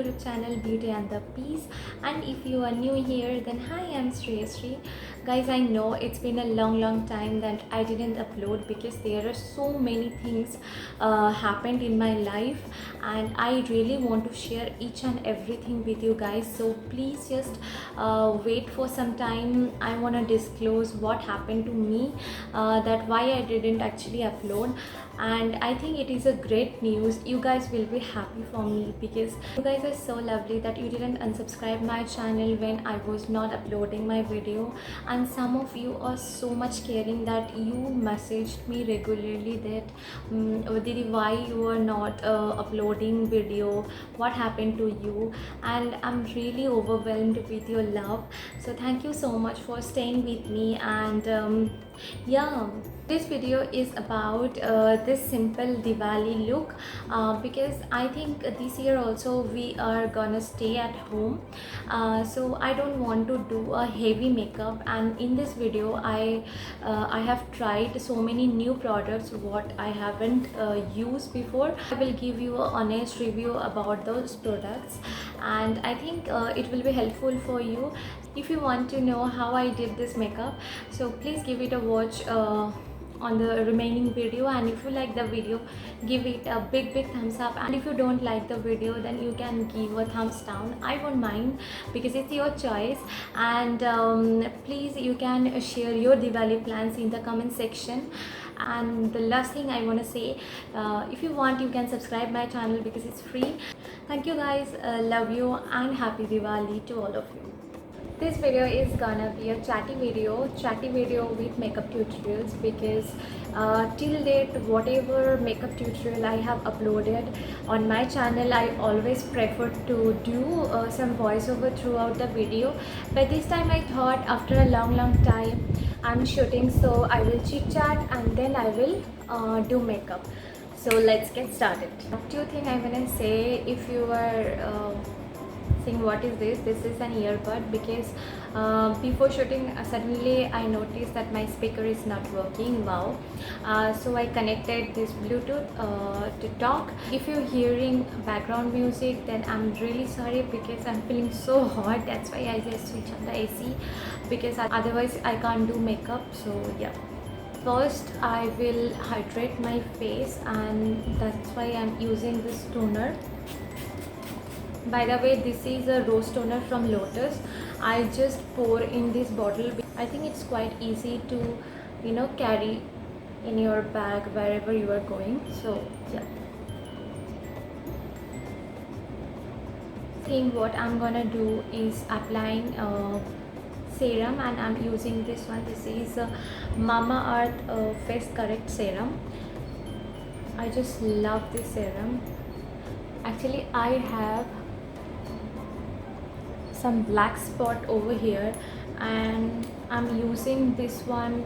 YouTube channel Beauty and the Peace. And if you are new here, then hi, I'm Shreyasri. Guys, I know it's been a long time that I didn't upload because there are so many things happened in my life, and I really want to share each and everything with you guys. So please just wait for some time. I want to disclose what happened to me, that why I didn't actually upload. And I think it is a great news. You guys will be happy for me because you guys are so lovely that you didn't unsubscribe my channel when I was not uploading my video. And some of you are so much caring that you messaged me regularly that Didi, why you are not uploading video, what happened to you. And I'm really overwhelmed with your love, so thank you so much for staying with me. And yeah, this video is about this simple Diwali look, because I think this year also we are gonna stay at home, so I don't want to do a heavy makeup. And in this video I have tried so many new products what I haven't used before. I will give you an honest review about those products, and I think it will be helpful for you if you want to know how I did this makeup. So please give it a watch on the remaining video, and if you like the video, give it a big thumbs up, and if you don't like the video, then you can give a thumbs down. I won't mind because it's your choice. And please, you can share your Diwali plans in the comment section. And the last thing I want to say, if you want, you can subscribe my channel because it's free. Thank you guys, love you, and happy Diwali to all of you. This video is gonna be a chatty video with makeup tutorials, because till date whatever makeup tutorial I have uploaded on my channel, I always prefer to do some voiceover throughout the video. But this time I thought after a long time I'm shooting, so I will chit chat and then I will do makeup. So let's get started. Two things I'm gonna say. If you are saying what is this is an earbud, because before shooting suddenly I noticed that my speaker is not working. Wow. So I connected this Bluetooth to talk. If you're hearing background music, then I'm really sorry because I'm feeling so hot. That's why I just switch on the AC, because otherwise I can't do makeup. So yeah, first I will hydrate my face, and that's why I'm using this toner. By the way, this is a rose toner from Lotus. I just pour in this bottle. I think it's quite easy to, carry in your bag wherever you are going. So yeah. Think what I'm gonna do is applying serum, and I'm using this one. This is Mamaearth Face Correct Serum. I just love this serum. Actually, I have some black spot over here, and I'm using this one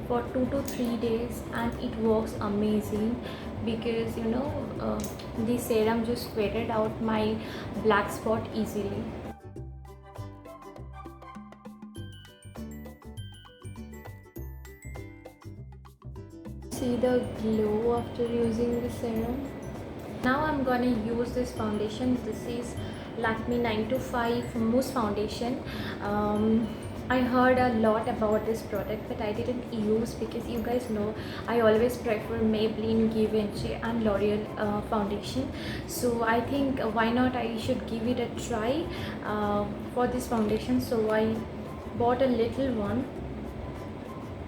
for 2 to 3 days, and it works amazing because the serum just faded out my black spot easily. See the glow after using the serum. Now I'm gonna use this foundation. This is Lakme 925 Mousse Foundation. I heard a lot about this product, but I didn't use because you guys know I always prefer Maybelline, Givenchy and L'Oreal foundation. So I think why not, I should give it a try for this foundation. So I bought a little one.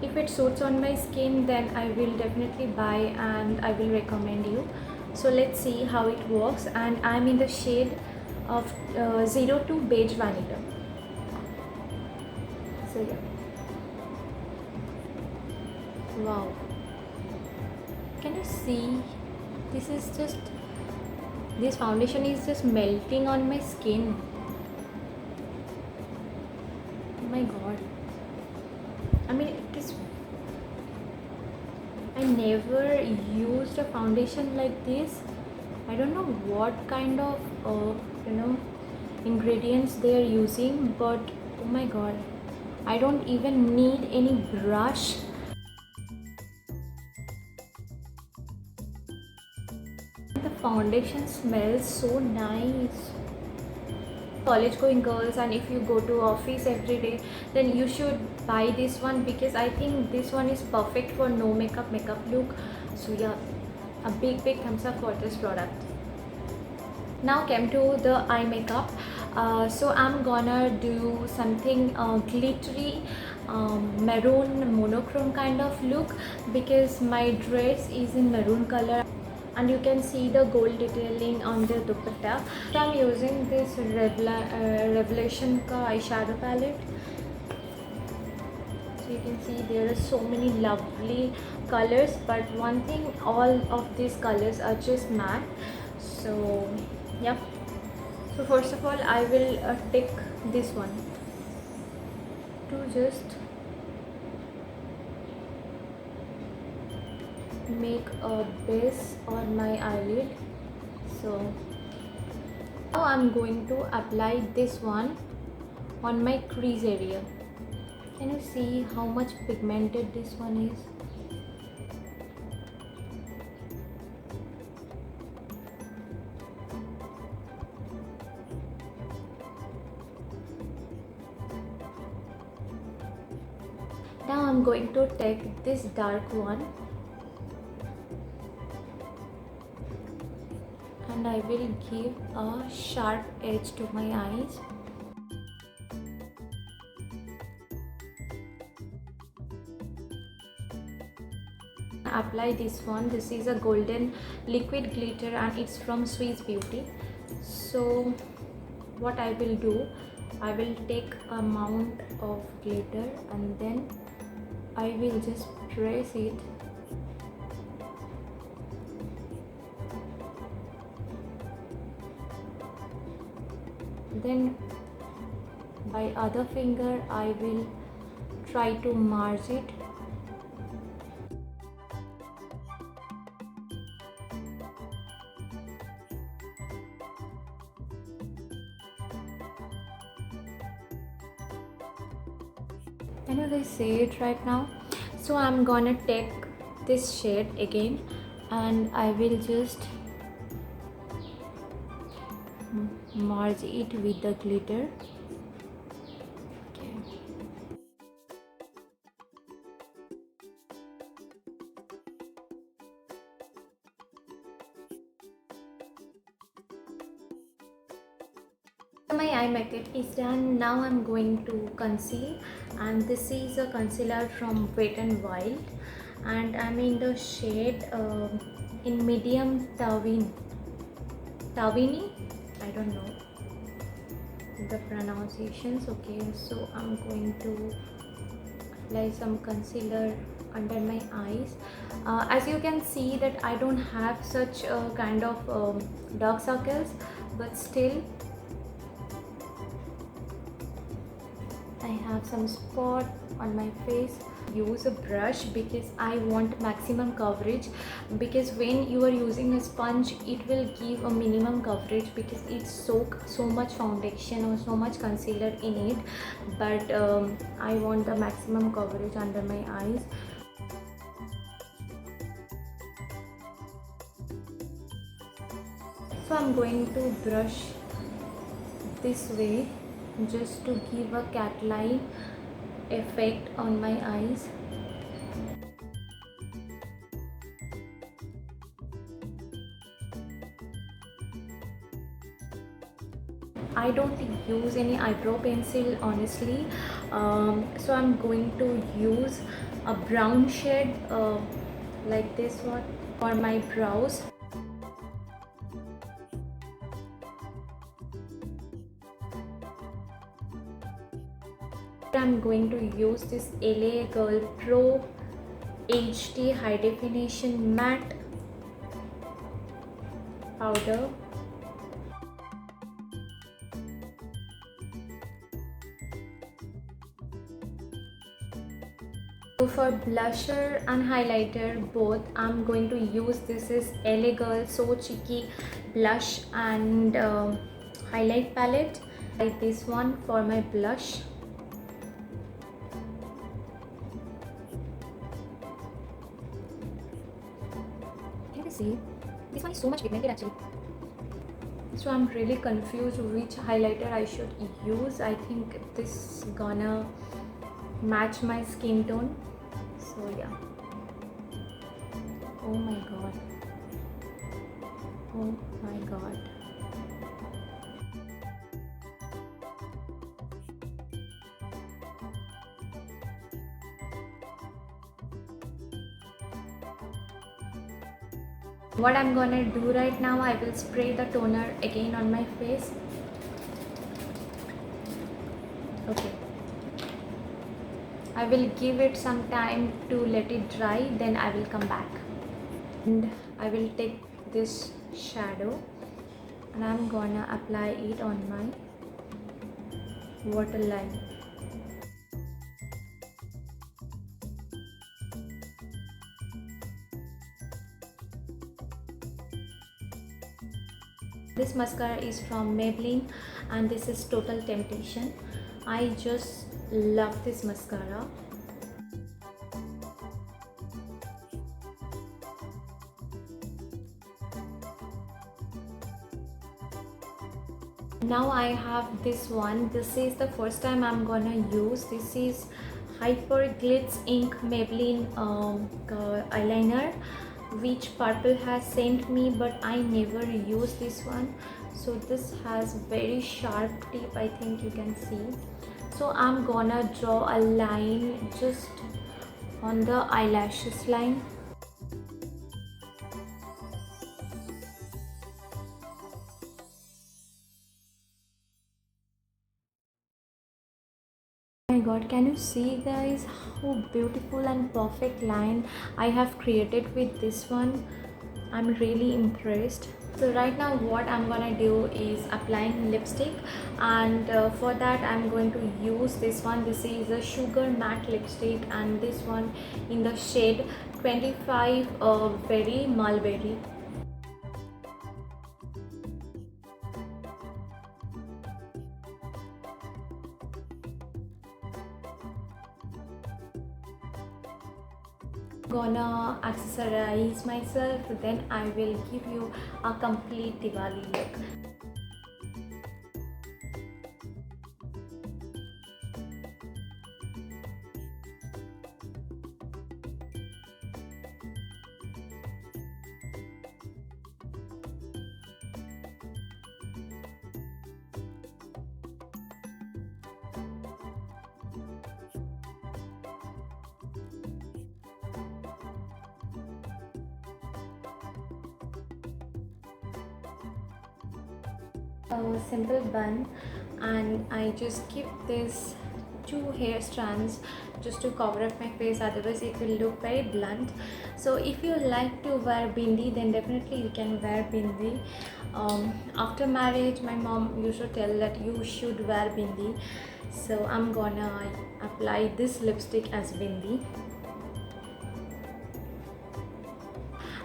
If it suits on my skin, then I will definitely buy and I will recommend you. So let's see how it works. And I'm in the shade of 02 Beige Vanilla. So yeah. Wow. Can you see? This foundation is just melting on my skin. Oh my god. I mean, I never used a foundation like this. I don't know what kind of ingredients they are using, but oh my god, I don't even need any brush. The foundation smells so nice. college going girls, and if you go to office every day, then you should buy this one, because I think this one is perfect for no makeup look. So yeah, a big thumbs up for this product. Now came to the eye makeup. So I'm gonna do something glittery, maroon monochrome kind of look, because my dress is in maroon color and you can see the gold detailing on the dupatta. So I'm using this Revelation ka eyeshadow palette. So you can see there are so many lovely colors, but one thing, all of these colors are just matte. So yep. So first of all, I will take this one to just make a base on my eyelid. So now I'm going to apply this one on my crease area. Can you see how much pigmented this one is? Now I'm going to take this dark one and I will give a sharp edge to my eyes. Apply this one. This is a golden liquid glitter and it's from Swiss Beauty. So what I will do, I will take a amount of glitter and then I will just press it. Then by other finger I will try to merge it. Can you guys see it right now? So I'm gonna take this shade again and I will just merge it with the glitter. Okay. My eye makeup is done. Now I'm going to conceal, and this is a concealer from Wet n Wild and I'm in the shade in medium Tawini. I don't know the pronunciations. Okay, so I'm going to apply some concealer under my eyes. As you can see that I don't have such kind of dark circles, but still I have some spot on my face. Use a brush because I want maximum coverage, because when you are using a sponge it will give a minimum coverage because it soaks so much foundation or so much concealer in it, but I want the maximum coverage under my eyes. So I'm going to brush this way just to give a cat-like effect on my eyes. I don't use any eyebrow pencil honestly, so I'm going to use a brown shade like this one for my brows. I'm going to use this LA Girl Pro HD High Definition Matte powder. So for blusher and highlighter both, I'm going to use this is LA Girl So Cheeky blush and highlight palette. Like this one for my blush. Can you see? This one is so much pigmented actually. So I'm really confused which highlighter I should use. I think this gonna match my skin tone. So yeah. Oh my god. Oh my god. What I'm gonna do right now, I will spray the toner again on my face. Okay. I will give it some time to let it dry, then I will come back. And I will take this shadow and I'm gonna apply it on my waterline. This mascara is from Maybelline and this is Total Temptation. I just love this mascara. Now I have this one. This is the first time I'm gonna use. This is Hyper Glitz Ink Maybelline eyeliner, which Purple has sent me, but I never use this one. So this has very sharp tip, I think you can see. So I'm gonna draw a line just on the eyelashes line. Oh my god, can you see guys how beautiful and perfect line I have created with this one? I'm really impressed. So right now what I'm gonna do is applying lipstick, and for that I'm going to use this one. This is a Sugar Matte lipstick and this one in the shade 25 Very Mulberry. Gonna accessorize myself, then I will give you a complete Diwali look. A simple bun, and I just keep this two hair strands just to cover up my face, otherwise it will look very blunt. So if you like to wear bindi, then definitely you can wear bindi. After marriage my mom used to tell that you should wear bindi, so I'm gonna apply this lipstick as bindi.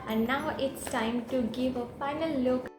And now it's time to give a final look.